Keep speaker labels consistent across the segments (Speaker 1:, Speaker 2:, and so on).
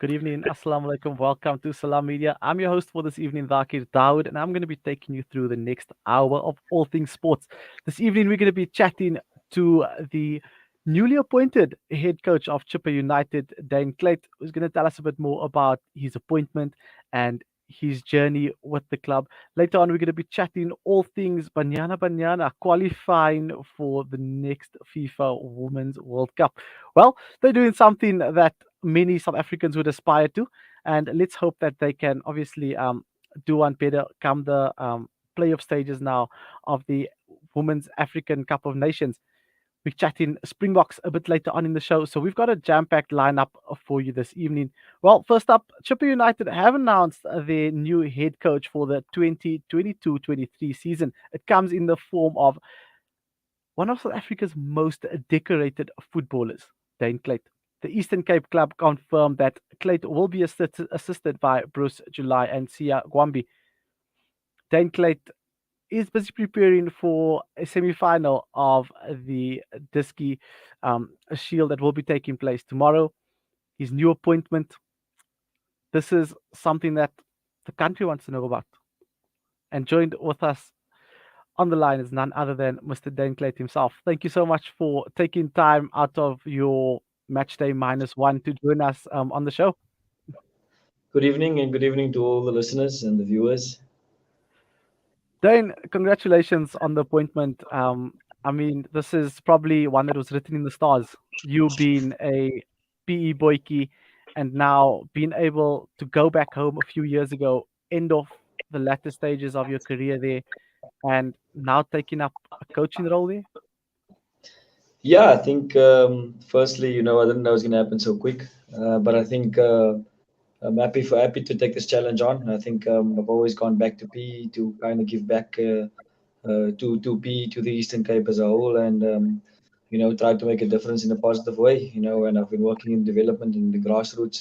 Speaker 1: Good evening. Assalamu alaikum. Welcome to Salam Media. I'm your host for this evening, Zakir Dawood, and I'm going to be taking you through the next hour of all things sports. This evening, we're going to be chatting to the newly appointed head coach of Chippa United, Daine Klate, who's going to tell us a bit more about his appointment and his journey with the club. Later on, we're going to be chatting all things Banyana qualifying for the next FIFA Women's World Cup. Well, they're doing something that many South Africans would aspire to, and let's hope that they can obviously do one better come the playoff stages now of the Women's African Cup of Nations. We're chatting Springboks a bit later on in the show, so we've got a jam-packed lineup for you this evening. Well, first up, Chippa United have announced their new head coach for the 2022-23 season. It comes in the form of one of South Africa's most decorated footballers, Daine Klate. The Eastern Cape club confirmed that Klate will be assisted by Bruce July and Sia Gwambi. Daine Klate is busy preparing for a semi-final of the Diski Shield that will be taking place tomorrow. His new appointment. This is something that the country wants to know about. And joined with us on the line is none other than Mr. Daine Klate himself. Thank you so much for taking time out of your match day -1 to join us on the show.
Speaker 2: Good evening and good evening to all the listeners and the viewers.
Speaker 1: Dane, congratulations on the appointment. I mean, this is probably one that was written in the stars. You being a PE boykie and now being able to go back home a few years ago, end of the latter stages of your career there, and now taking up a coaching role there.
Speaker 2: Yeah, I think firstly, I didn't know it was going to happen so quick, but I think I'm happy to take this challenge on. I think I've always gone back to PE to kind of give back to PE to the Eastern Cape as a whole, and try to make a difference in a positive way. And I've been working in development in the grassroots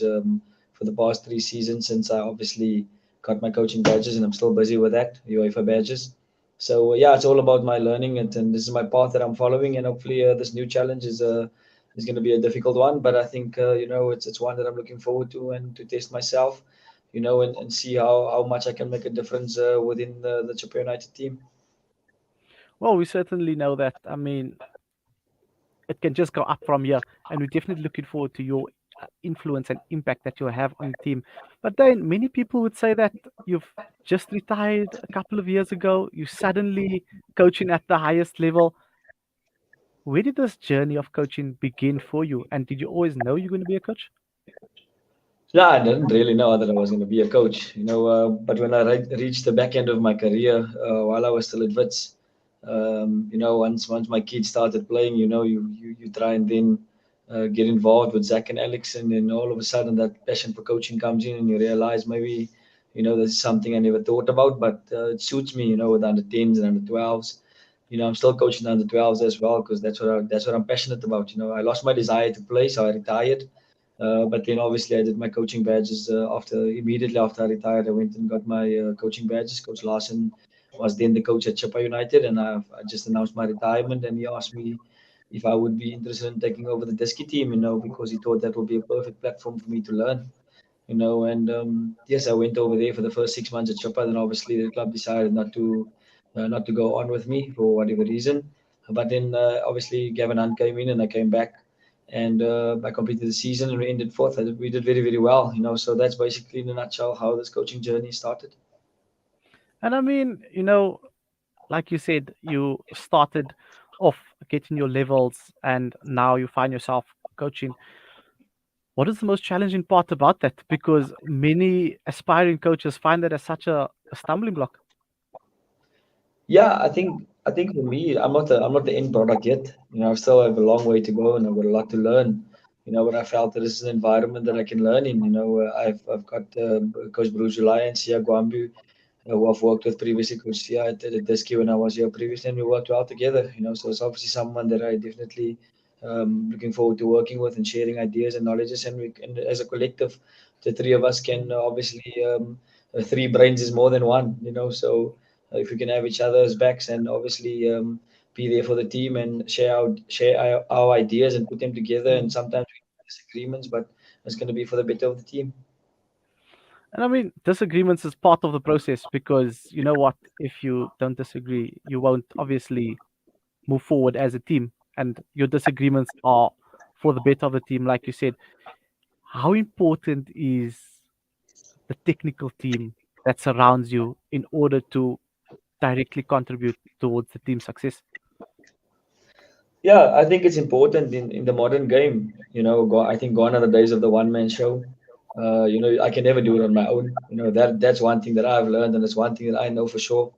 Speaker 2: for the past 3 seasons since I obviously got my coaching badges, and I'm still busy with that UEFA badges. So yeah, it's all about my learning, and this is my path that I'm following, and hopefully this new challenge is going to be a difficult one, but I think it's one that I'm looking forward to and to test myself, and see how much I can make a difference within the Chippa United team.
Speaker 1: Well, we certainly know that. I mean, it can just go up from here, and we're definitely looking forward to your influence and impact that you'll have on the team. But then many people would say that you've just retired a couple of years ago. You suddenly coaching at the highest level. Where did this journey of coaching begin for you? And did you always know you're going to be a coach?
Speaker 2: Yeah, I didn't really know that I was going to be a coach, but when I reached the back end of my career, while I was still at Wits, once my kids started playing, you try and then get involved with Zach and Alex, and then all of a sudden that passion for coaching comes in, and you realize maybe, this is something I never thought about, but it suits me, with under 10s and under 12s. I'm still coaching under 12s as well because that's what I'm passionate about. I lost my desire to play, so I retired. But then obviously I did my coaching badges immediately after I retired. I went and got my coaching badges. Coach Larson was then the coach at Chippa United, and I just announced my retirement. And he asked me if I would be interested in taking over the Diski team, because he thought that would be a perfect platform for me to learn. And yes, I went over there for the first 6 months at Chippa. Then obviously the club decided not to go on with me for whatever reason. But then obviously Gavin Hunt came in, and I came back, and I completed the season, and we ended fourth. We did very, very well. So that's basically in a nutshell how this coaching journey started.
Speaker 1: And I mean, like you said, you started off getting your levels and now you find yourself coaching. What is the most challenging part about that? Because many aspiring coaches find that as such a stumbling block.
Speaker 2: Yeah, I think for me, I'm not the end product yet. I still have a long way to go, and I've got a lot to learn. But I felt that this is an environment that I can learn in. I've got Coach Bruce July and Sia Gwambu, who I've worked with previously, Coach Sia at Diski when I was here previously, and we worked well together. So it's obviously someone that I definitely looking forward to working with and sharing ideas and knowledges, and as a collective, the three of us can obviously three brains is more than one. So if we can have each other's backs and obviously be there for the team and share our ideas and put them together, and sometimes disagreements, but it's going to be for the better of the team.
Speaker 1: And I mean, disagreements is part of the process because you know what? If you don't disagree, you won't obviously move forward as a team. And your disagreements are for the better of the team, like you said. How important is the technical team that surrounds you in order to directly contribute towards the team's success?
Speaker 2: Yeah, I think it's important in the modern game. I think gone are the days of the one man show. I can never do it on my own. That's one thing that I've learned, and it's one thing that I know for sure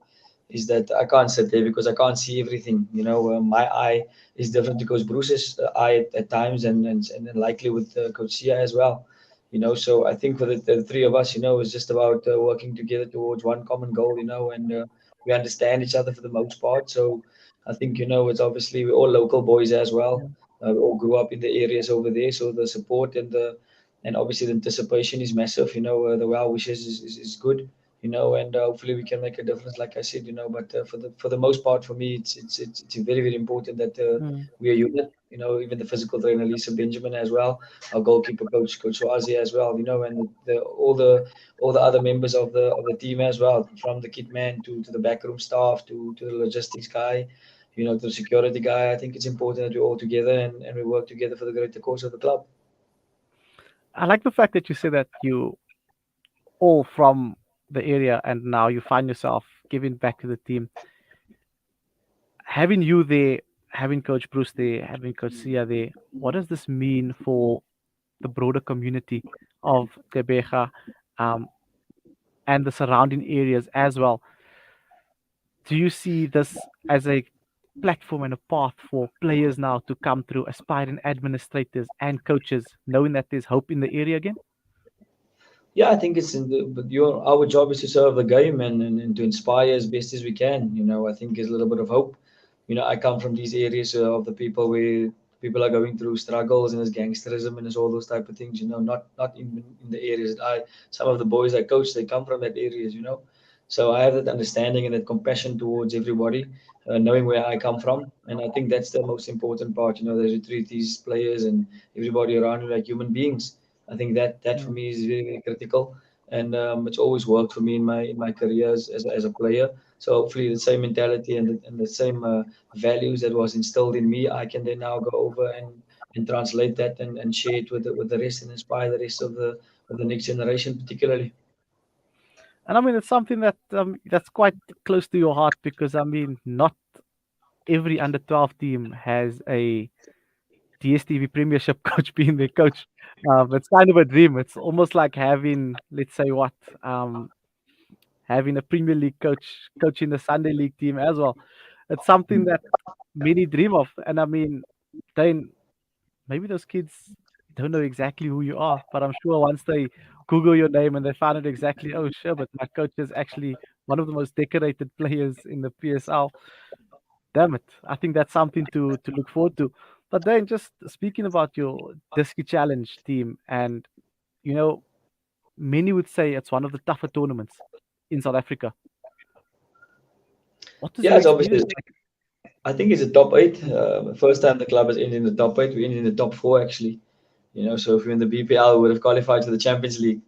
Speaker 2: is that I can't sit there because I can't see everything. My eye is different to Coach Bruce's eye at times, and then likely with Coach Sia as well. So I think for the three of us, it's just about working together towards one common goal. And we understand each other for the most part. So I think it's obviously we're all local boys as well. We all grew up in the areas over there, so the support and obviously the anticipation is massive. The well wishes is good. And hopefully we can make a difference, like I said. But for the most part, for me, it's very very important that
Speaker 1: Mm.
Speaker 2: we are unit. Even the physical trainer Lisa Benjamin as well, our goalkeeper Coach Swazi as well. And all the other members of the team as well, from the kit man to the backroom staff to the logistics guy, to the security guy. I think it's important that we're all together and we work together for the greater cause of the club.
Speaker 1: I like the fact that you say that you all from the area and now you find yourself giving back to the team. Having you there, having Coach Bruce there, having Coach Sia there, what does this mean for the broader community of Tebeja um, and the surrounding areas as well? Do you see this as a platform and a path for players now to come through, aspiring administrators and coaches, knowing that there's hope in the area again?
Speaker 2: Yeah, I think it's but our job is to serve the game and to inspire as best as we can. I think there's a little bit of hope. I come from these areas of the people where people are going through struggles and there's gangsterism and there's all those type of things. Not in the areas that some of the boys I coach, they come from that areas. So I have that understanding and that compassion towards everybody, knowing where I come from, and I think that's the most important part. That you treat these players and everybody around you like human beings. I think that for
Speaker 1: Mm.
Speaker 2: me is very, very critical, and it's always worked for me in my career as a player. So hopefully the same mentality and the same values that was instilled in me, I can then now go over and translate that and share it with the rest and inspire the rest of the next generation, particularly.
Speaker 1: And I mean, it's something that's quite close to your heart because I mean, not every under 12 team has a DSTV Premiership coach being their coach. It's kind of a dream. It's almost like having, let's say, um, having a Premier League coach coaching the Sunday League team as well. It's something that many dream of. And I mean, then maybe those kids don't know exactly who you are, but I'm sure once they Google your name and they find out exactly, oh, sure, but my coach is actually one of the most decorated players in the PSL. Damn it. I think that's something to look forward to. But then just speaking about your Disky Challenge team, and you know, many would say it's one of the tougher tournaments in South Africa. What was
Speaker 2: Yeah,
Speaker 1: your
Speaker 2: it's obviously.
Speaker 1: experience like?
Speaker 2: I think it's a top eight. First time the club has ended in the top eight. We ended in the top four actually. So if we're in the BPL, we would have qualified to the Champions League.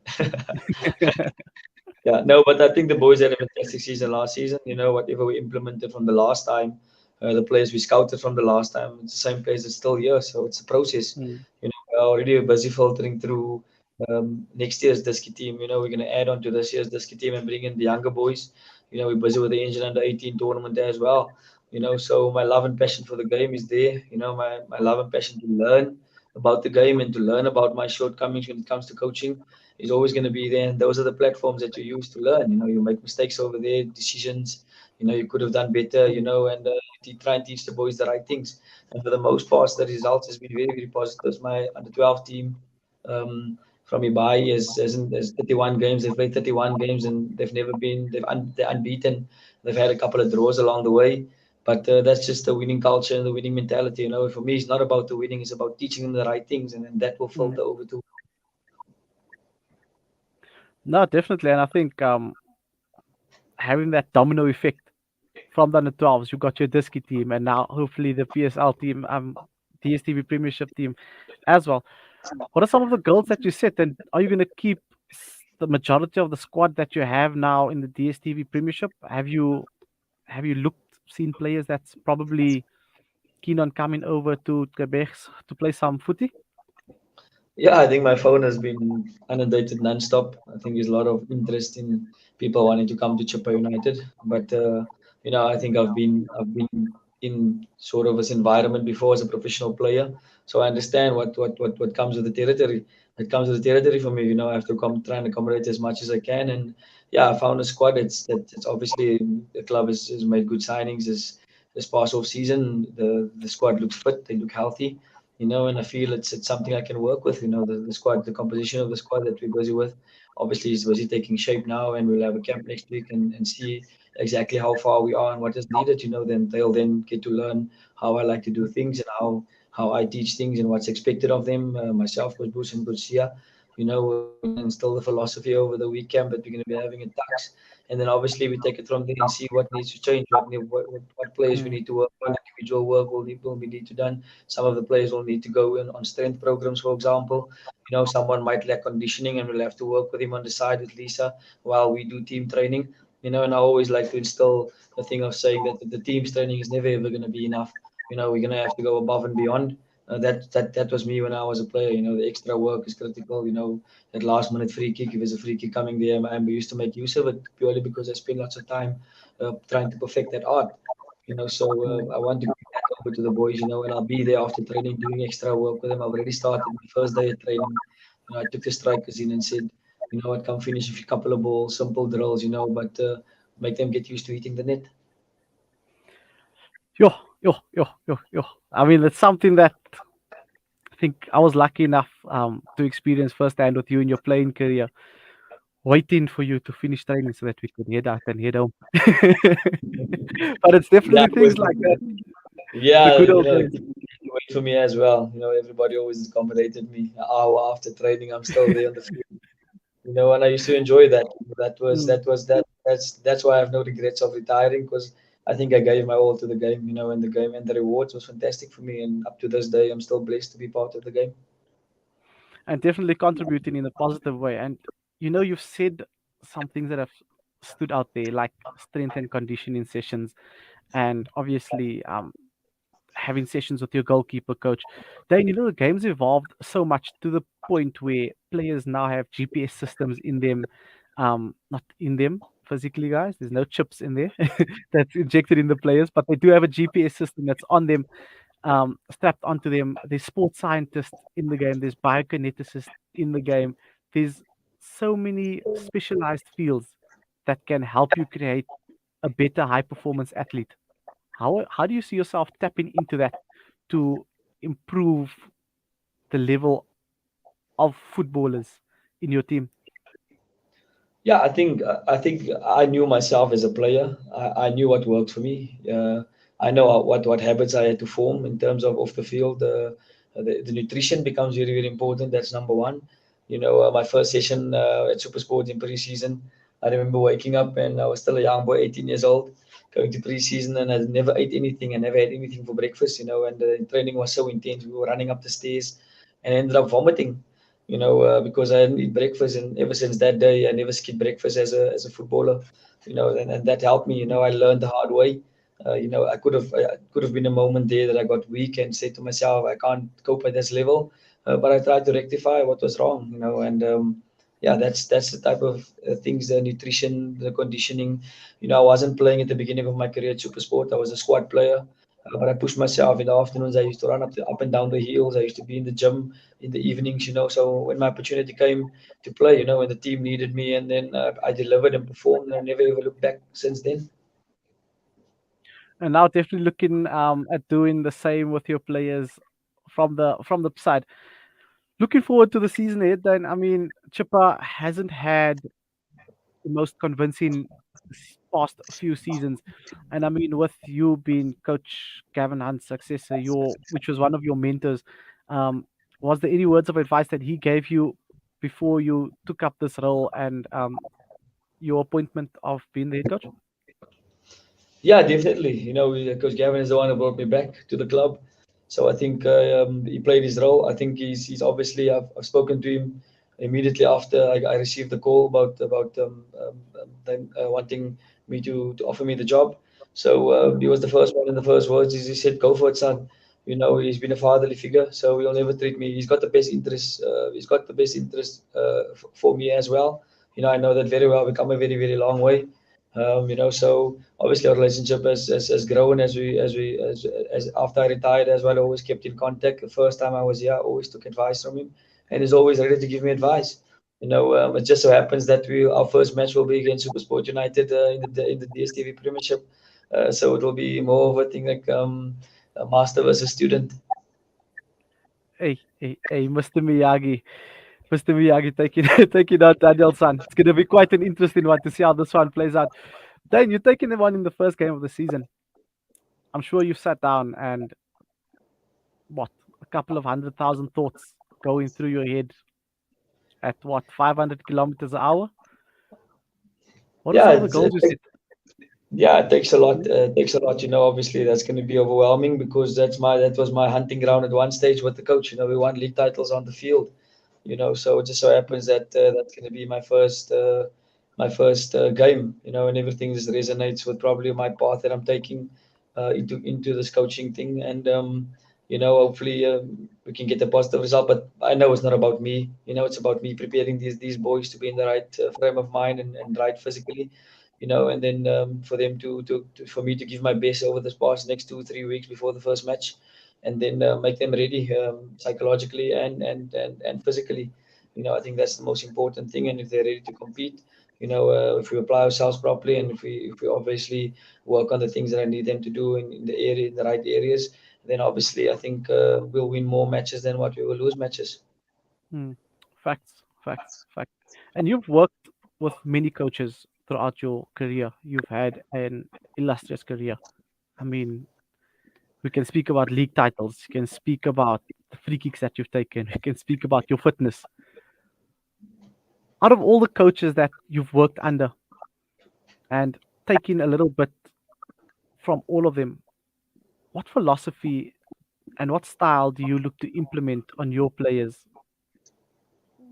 Speaker 2: Yeah, no, but I think the boys had a fantastic season last season. Whatever we implemented from the last time, the players we scouted from the last time, it's the same players that's still here. So it's a process.
Speaker 1: Mm,
Speaker 2: We're already busy filtering through next year's Disky team. We're going to add on to this year's Disky team and bring in the younger boys. We're busy with the Engine under 18 tournament as well. So my love and passion for the game is there. My love and passion to learn about the game and to learn about my shortcomings when it comes to coaching is always going to be there. And those are the platforms that you use to learn. You make mistakes over there, decisions. You could have done better.
Speaker 1: mm,
Speaker 2: And you try and teach the boys the right things. And for the most part, the results has been very, very positive. My under 12 team from Ibai has 31 games. They've played 31 games and they've never been they're unbeaten. They've had a couple of draws along the way. But that's just the winning culture and the winning mentality. For me, it's not about the winning; it's about teaching them the right things, and then that will
Speaker 1: mm.
Speaker 2: filter over to.
Speaker 1: No, definitely. And I think having that domino effect from the under 12s, you got your Disky team, and now hopefully the PSL team, DSTV Premiership team as well. What are some of the goals that you set, and are you going to keep the majority of the squad that you have now in the DSTV Premiership? Have you seen players that's probably keen on coming over to Quebec to play some footy?
Speaker 2: Yeah, I think my phone has been inundated non-stop. I think there's a lot of interest in people wanting to come to Chippa United. But I think I've been in sort of this environment before as a professional player, so I understand what comes with the territory. It comes with the territory for me. I have to come try and accommodate as much as I can. And yeah, I found a squad. It's obviously the club has made good signings this past off season. The squad looks fit. They look healthy, and I feel it's something I can work with. The squad, the composition of the squad that we're busy with, obviously is busy taking shape now, and we'll have a camp next week and see exactly how far we are and what is needed. Then they'll then get to learn how I like to do things and how I teach things and what's expected of them. Myself, Coach Bruce and Coach Sia, we're going to instill the philosophy over the week camp that we're going to be having in Tax, and then obviously we take it from there and see what needs to change, what players we
Speaker 1: Mm.
Speaker 2: need to work on, individual work will be need to done. Some of the players will need to go in on strength programs, for example. Someone might lack conditioning, and we'll have to work with him on the side with Lisa while we do team training. And I always like to instill the thing of saying that the team's training is never ever going to be enough. We're going to have to go above and beyond. That was me when I was a player. The extra work is critical. That last minute free kick, if there's a free kick coming there, I used to make use of it purely because I spend lots of time trying to perfect that art. So
Speaker 1: Mm.
Speaker 2: I want to bring that over to the boys, and I'll be there after training doing extra work with them. I've already started my first day of training. I took the strikers in and said, what, come finish a couple of balls, simple drills, but make them get used to hitting the net.
Speaker 1: Yo, yo, yo, yo, yo. I mean, it's something that I think I was lucky enough to experience firsthand with you in your playing career, waiting for you to finish training so that we could head out and head home. But it's
Speaker 2: Yeah,
Speaker 1: definitely things like that, the
Speaker 2: yeah,
Speaker 1: good old days.
Speaker 2: it wait for me as well. Everybody always accommodated me. An hour after training, I'm still there on the field. And I used to enjoy that. That was
Speaker 1: Mm.
Speaker 2: that was that. That's why I have no regrets of retiring, because I think I gave my all to the game. And the game and the rewards was fantastic for me. And up to this day, I'm still blessed to be part of the game.
Speaker 1: And definitely contributing in a positive way. And you've said some things that have stood out there, like strength and conditioning sessions, and obviously having sessions with your goalkeeper coach. Then the game's evolved so much to the point where players now have GPS systems in them, not in them physically, guys. There's no chips in there that's injected in the players, but they do have a GPS system that's on them, strapped onto them. There's sports scientists in the game. There's biokineticists in the game. There's so many specialized fields that can help you create a better high performance athlete. How do you see yourself tapping into that to improve the level of footballers in your team?
Speaker 2: Yeah, I think I knew myself as a player. I knew what worked for me. I know what habits I had to form in terms of off the field. The nutrition becomes very very important. That's number one. My first session at Super Sports in preseason, I remember waking up and I was still a young boy, 18 years old, going to preseason, and I never ate anything. I never had anything for breakfast. And the training was so intense. We were running up the stairs, and I ended up vomiting, because I hadn't eaten breakfast, and ever since that day, I never skipped breakfast as a footballer, and that helped me. I learned the hard way. I could have been a moment there that I got weak and said to myself, I can't cope at this level, but I tried to rectify what was wrong, and yeah, that's the type of things, the nutrition, the conditioning. I wasn't playing at the beginning of my career at Supersport. I was a squad player. But I pushed myself in the afternoons. I used to run up and down the hills. I used to be in the gym in the evenings. So when my opportunity came to play, when the team needed me, and then I delivered and performed, and I never ever looked back since then.
Speaker 1: And now definitely looking at doing the same with your players from the side. Looking forward to the season ahead. Then I mean, Chippa hasn't had the most convincing past few seasons, and I mean, with you being Coach Gavin Hunt's successor, which was one of your mentors, um, was there any words of advice that he gave you before you took up this role and your appointment of being the head coach?
Speaker 2: Yeah, definitely. Coach Gavin is the one who brought me back to the club. So I think he played his role. I think he's obviously I've spoken to him immediately after I received the call about them wanting me to offer me the job. So he was the first one, and the first words is he said, "Go for it, son." He's been a fatherly figure, so he'll never treat me. He's got the best interest. He's got the best interest for me as well. I know that very well. We've come a very, very long way. So obviously our relationship has grown as after I retired as well. I always kept in contact. The first time I was here, I always took advice from him, and he's always ready to give me advice. It just so happens that our first match will be against Supersport United in the DSTV Premiership. So it will be more of a thing like a master versus student.
Speaker 1: Hey, Mr. Miyagi. Mr. Miyagi taking taking out Daniel's son. It's going to be quite an interesting one to see how this one plays out. Dane, you're taking the one in the first game of the season. I'm sure you've sat down and what a couple of 100,000 thoughts going through your head at what 500 kilometers an hour. What are
Speaker 2: Yeah,
Speaker 1: some of the goals you set?
Speaker 2: yeah, it takes a lot. It takes a lot. Obviously that's going to be overwhelming because that was my hunting ground at one stage with the coach. We won league titles on the field. So it just so happens that that's going to be my first game. And everything just resonates with probably my path that I'm taking into this coaching thing. And hopefully we can get a positive result. But I know it's not about me. It's about me preparing these boys to be in the right frame of mind and right physically. And then for them for me to give my best over this past next 2 3 weeks before the first match, and then make them ready psychologically and physically. I think that's the most important thing. And if they're ready to compete, if we apply ourselves properly, and if we obviously work on the things that I need them to do in the right areas, then obviously I think we'll win more matches than what we will lose matches.
Speaker 1: Hmm. Facts, facts, facts. And you've worked with many coaches throughout your career. You've had an illustrious career. I mean, we can speak about league titles. You can speak about the free kicks that you've taken. We can speak about your fitness. Out of all the coaches that you've worked under and taking a little bit from all of them, what philosophy and what style do you look to implement on your players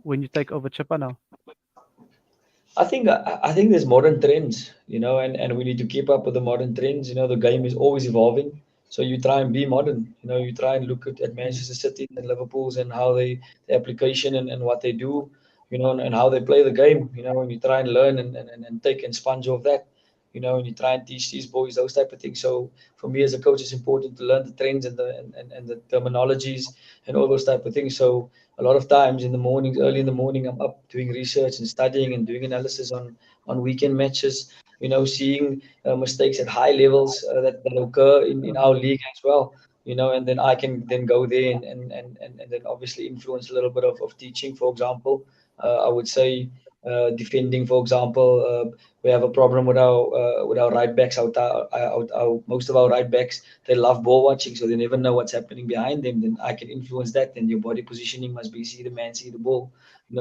Speaker 1: when you take over Chippa now?
Speaker 2: I think there's modern trends, and we need to keep up with the modern trends. The game is always evolving, so you try and be modern. You try and look at
Speaker 1: Mm,
Speaker 2: Manchester City and Liverpool's and how the application and what they do, and how they play the game. And you try and learn and take and sponge off that. And you try and teach these boys those type of things. So for me as a coach, it's important to learn the trends and the terminologies and all those type of things. So a lot of times in the mornings, early in the morning, I'm up doing research and studying and doing analysis on weekend matches. Seeing mistakes at high levels that occur in our league as well. And then I can then go there and then obviously influence a little bit of teaching. For example, I would say defending. For example, we have a problem with our right backs. Most of our right backs, they love ball watching, so they never know what's happening behind them. Then I can influence that. Then your body positioning must be see the man, see the ball.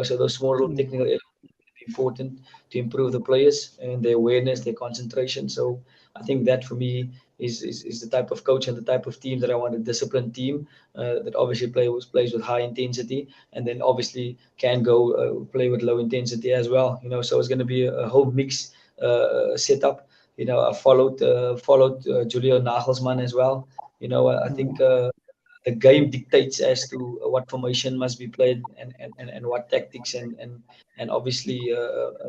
Speaker 2: So those small little
Speaker 1: mm,
Speaker 2: technical elements are important to improve the players and their awareness, their concentration. So I think that for me is the type of coach and the type of team that I want, a disciplined team that obviously plays with high intensity, and then obviously can go play with low intensity as well. So it's going to be a whole mix setup. I followed Julio Nagelsmann as well. I
Speaker 1: mm,
Speaker 2: think the game dictates as to what formation must be played and what tactics and obviously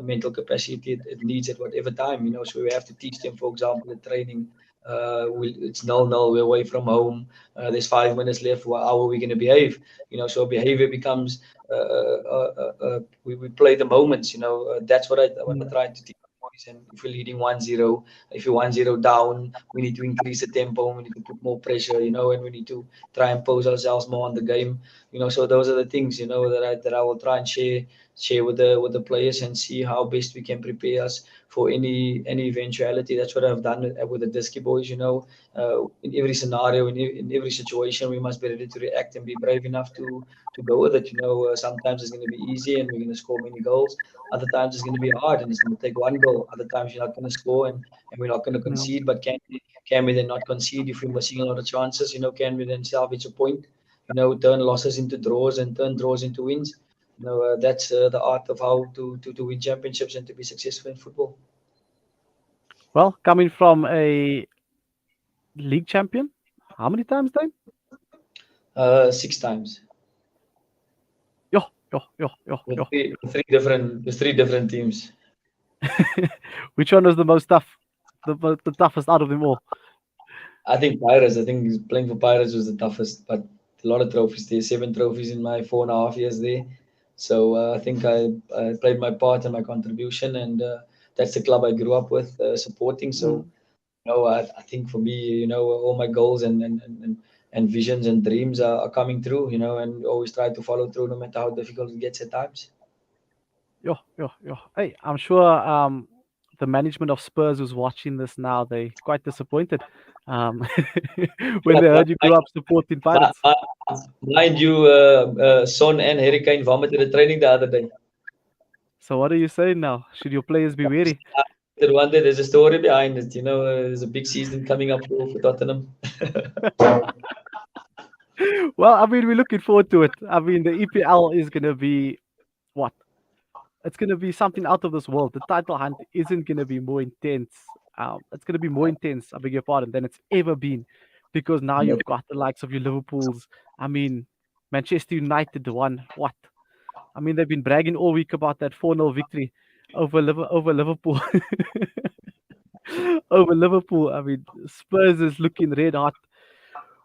Speaker 2: mental capacity it needs at whatever time. So we have to teach them, for example, the training. It's 0-0. We're away from home. There's 5 minutes left. How are we going to behave? So behavior becomes we play the moments. That's what I
Speaker 1: mm,
Speaker 2: try to teach boys. And if we're leading 1-0, if you're 1-0 down, we need to increase the tempo. We need to put more pressure. And we need to try and pose ourselves more on the game. So those are the things, that I will try and share with the players, and see how best we can prepare us for any eventuality. That's what I've done with the Disky boys. In every scenario, in every situation, we must be ready to react and be brave enough to go with it. Sometimes it's going to be easy and we're going to score many goals. Other times it's going to be hard and it's going to take one goal. Other times you're not going to score, and we're not going to
Speaker 1: Mm.
Speaker 2: concede. But can we then not concede if we're missing a lot of chances? Can we then salvage a point? Turn losses into draws and turn draws into wins. That's the art of how to win championships and to be successful in football.
Speaker 1: Well, coming from a league champion, how many times, Dane?
Speaker 2: 6 times
Speaker 1: Yo, yo, yo, yo,
Speaker 2: with
Speaker 1: yo.
Speaker 2: three different teams.
Speaker 1: Which one was the most tough? The toughest out of them all?
Speaker 2: I think Pirates. I think playing for Pirates was the toughest, but a lot of trophies there. 7 trophies in my 4.5 years there. So I think I played my part and my contribution, and that's the club I grew up with, supporting. So
Speaker 1: Mm.
Speaker 2: I think for me, all my goals and visions and dreams are coming true. And always try to follow through, no matter how difficult it gets at times.
Speaker 1: Yo, yo, yo. Hey, I'm sure the management of Spurs who's watching this now, they quite disappointed um, when
Speaker 2: Yeah,
Speaker 1: they heard you grew up supporting
Speaker 2: mi-
Speaker 1: Pirates.
Speaker 2: mind you, Son and Harry Kane vomited at training the other day.
Speaker 1: So what are you saying now? Should your players be wary?
Speaker 2: That one day there's a story behind it. There's a big season coming up for Tottenham.
Speaker 1: Well, I mean, we're looking forward to it. I mean, the EPL is going to be what? It's going to be something out of this world. The title hunt isn't going to be more intense. It's going to be more intense, I beg your pardon, than it's ever been because now you've got the likes of your Liverpools. I mean, Manchester United won what? I mean, they've been bragging all week about that 4-0 victory over Liverpool. Over Liverpool. I mean, Spurs is looking red hot.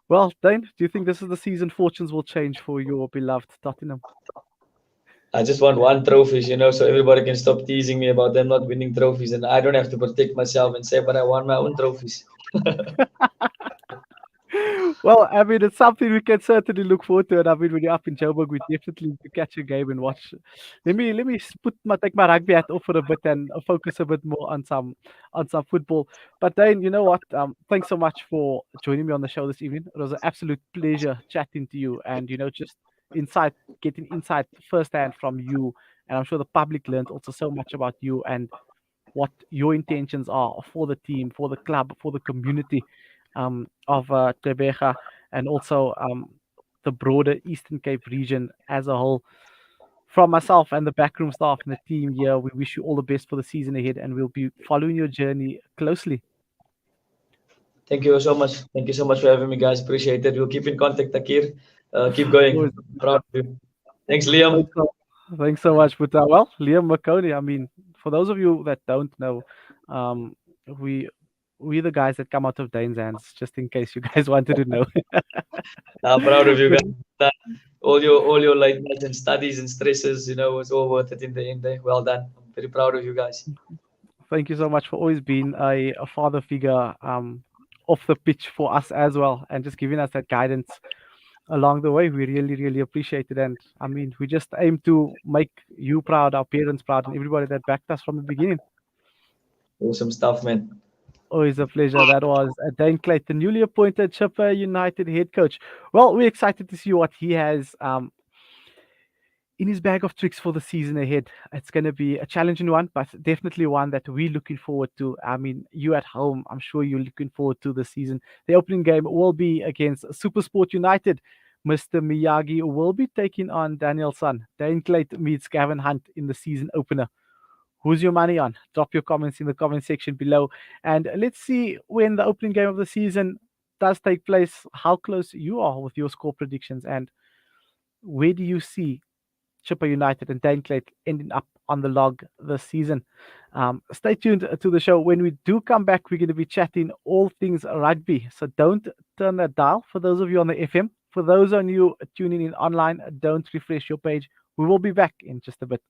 Speaker 1: Well, Dane, do you think this is the season fortunes will change for your beloved Tottenham?
Speaker 2: I just want one trophies, so everybody can stop teasing me about them not winning trophies, and I don't have to protect myself and say, but I want my own trophies.
Speaker 1: Well, I mean, it's something we can certainly look forward to. And I mean, when you're up in Joburg, we definitely need to catch a game and watch. Take my rugby hat off for a bit and focus a bit more on some football. But Dane, you know what? Thanks so much for joining me on the show this evening. It was an absolute pleasure chatting to you, and just insight, getting insight firsthand from you. And I'm sure the public learned also so much about you and what your intentions are for the team, for the club, for the community of Tebega, and also the broader Eastern Cape region as a whole. From myself and the backroom staff and the team here, we wish you all the best for the season ahead, and we'll be following your journey closely.
Speaker 2: Thank you so much. Thank you so much for having me, guys. Appreciate it. We'll keep in contact, Takir. Keep going.
Speaker 1: Always,
Speaker 2: Proud of you. Thanks, Liam.
Speaker 1: thanks so, thanks so much, but well, Liam McConey. I mean, for those of you that don't know, um, we we the guys that come out of Dane's hands, just in case you guys wanted to know.
Speaker 2: I'm proud of you
Speaker 1: But
Speaker 2: guys. All your late nights and studies and stresses, it's all worth it in the end. Well done. I'm very proud of you guys.
Speaker 1: thank you so much for always being a father figure off the pitch for us as well, and just giving us that guidance along the way. We really, really appreciate it. And I mean, we just aim to make you proud, our parents proud, and everybody that backed us from the beginning.
Speaker 2: Awesome stuff, man.
Speaker 1: Always a pleasure. That was Daine Klate, the newly appointed Chippa United head coach. Well, we're excited to see what he has in his bag of tricks for the season ahead. It's going to be a challenging one, but definitely one that we're looking forward to. I mean, you at home, I'm sure you're looking forward to the season. The opening game will be against Supersport United. Mr. Miyagi will be taking on Danielson. Daine Klate meets Gavin Hunt in the season opener. Who's your money on? Drop your comments in the comment section below. And let's see when the opening game of the season does take place, how close you are with your score predictions, and where do you see Chippa United and Daine Klate ending up on the log this season. Stay tuned to the show. When we do come back, we're going to be chatting all things rugby. So don't turn that dial for those of you on the FM. For those on you tuning in online, don't refresh your page. We will be back in just a bit.